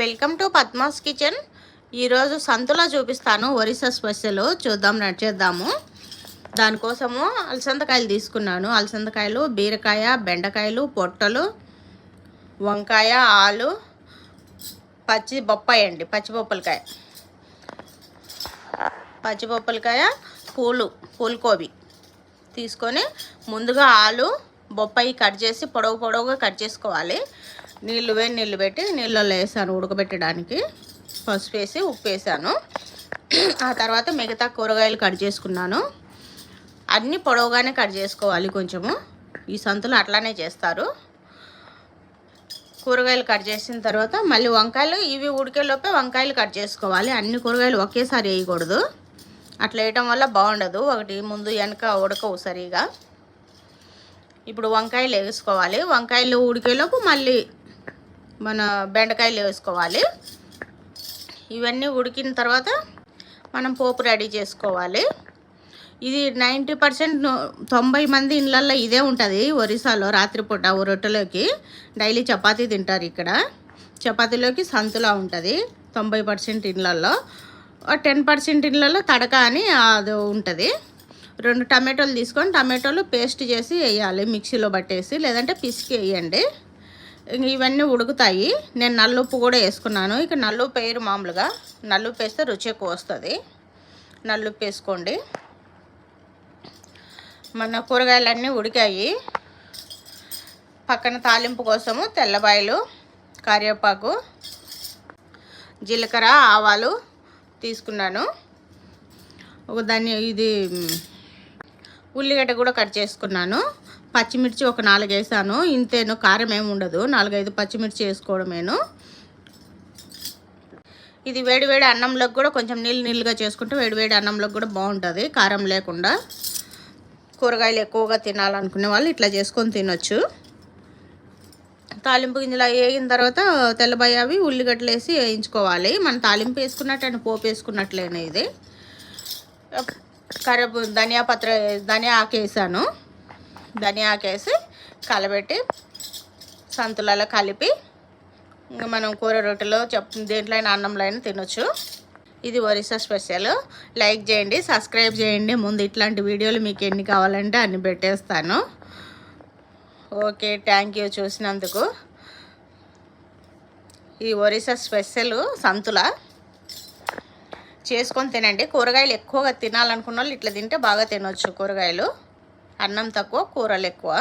Welcome to Padma's kitchen. ఈరోజు సంతులా చూపిస్తాను, Orissa special. చేద్దాము. దానికోసము అలసందకాయలు తీసుకున్నాను. అలసందకాయలు, బీరకాయ, బెండకాయలు, పొట్టలు, వంకాయ, ఆలు, పచ్చి బొప్పాయి అండి, పచ్చిబొప్పలకాయ, పూలకోబి తీసుకొని ముందుగా ఆలు బొప్పాయి కట్ చేసి పొడవుగా కట్ చేసుకోవాలి. వేడి నీళ్ళు పెట్టి నీళ్ళలో వేసాను ఉడకబెట్టడానికి. పసుపు వేసి ఉప్పు వేసాను. ఆ తర్వాత మిగతా కూరగాయలు కట్ చేసుకున్నాను. అన్నీ పొడవుగానే కట్ చేసుకోవాలి. కొంచెము ఈ సంతులు అట్లానే చేస్తారు. కూరగాయలు కట్ చేసిన తర్వాత మళ్ళీ వంకాయలు ఇవి ఉడికేలోపే వంకాయలు కట్ చేసుకోవాలి. అన్ని కూరగాయలు ఒకేసారి వేయకూడదు. అట్లా వేయటం వల్ల బాగుండదు. ఒకటి ముందు వెనక ఉడకవు సరిగా. ఇప్పుడు వంకాయలు వేసుకోవాలి. వంకాయలు ఉడికేలోపు మళ్ళీ మన బెండకాయలు వేసుకోవాలి. ఇవన్నీ ఉడికిన తర్వాత మనం పోపు రెడీ చేసుకోవాలి. ఇది 90% 90 మంది ఇళ్ళల్లో ఇదే ఉంటుంది. ఒరిస్సాలో రాత్రిపూట రొట్టెలోకి డైలీ చపాతీ తింటారు. ఇక్కడ చపాతీలోకి సంతులా ఉంటుంది 90% ఇళ్ళల్లో. 10% ఇళ్ళల్లో తడక అని అది ఉంటుంది. 2 టమాటోలు తీసుకొని టమాటోలు పేస్ట్ చేసి వేయాలి, మిక్సీలో పట్టేసి, లేదంటే పిసికి వేయండి. ఇవన్నీ ఉడుకుతాయి. నేను నల్లుప్పు కూడా వేసుకున్నాను. ఇక నల్లుప్పు వేయరు మామూలుగా. నల్లుప్పు వేస్తే రుచి ఎక్కువ వస్తుంది. నల్లుప్పు వేసుకోండి. మన కూరగాయలన్నీ ఉడికాయి. పక్కన తాలింపు కోసము తెల్లబాయలు, కరివేపాకు, జీలకర్ర, ఆవాలు తీసుకున్నాను. ఇది ఉల్లిగడ్డ కూడా కట్ చేసుకున్నాను. పచ్చిమిర్చి ఒక 4 వేసాను. ఇంతేను, కారం ఏమి ఉండదు. 4-5 పచ్చిమిర్చి వేసుకోవడమేను. ఇది వేడివేడి అన్నంలోకి కూడా కొంచెం నీళ్ళుగా చేసుకుంటే వేడివేడి అన్నంలోకి కూడా బాగుంటుంది, కారం లేకుండా. కూరగాయలు ఎక్కువగా తినాలనుకునే వాళ్ళు ఇట్లా చేసుకొని తినొచ్చు. తాలింపు గింజలు వేగిన తర్వాత తెల్లబాయి అవి ఉల్లిగడ్డలు వేసి వేయించుకోవాలి. మనం తాలింపు వేసుకున్నట్టు అని పోపు వేసుకున్నట్లేనే. ఇది ధనియా ఆకు వేసాను. ధనియా ఆకు వేసి కలబెట్టి సంతులలో కలిపి ఇంకా మనం కూర రొట్టెలో దేంట్లో అయినా అన్నంలో అయినా తినొచ్చు. ఇది ఒరిస్సా స్పెషల్. లైక్ చేయండి, సబ్స్క్రైబ్ చేయండి. ముందు ఇట్లాంటి వీడియోలు మీకు ఎన్ని కావాలంటే అన్ని పెట్టేస్తాను. ఓకే, థ్యాంక్ యూ చూసినందుకు. ఈ ఒరిస్సా స్పెషల్ సంతుల చేసుకొని తినండి. కూరగాయలు ఎక్కువగా తినాలనుకున్న వాళ్ళు ఇట్లా తింటే బాగా తినొచ్చు. కూరగాయలు, అన్నం తక్కువ, కూరలు ఎక్కువ.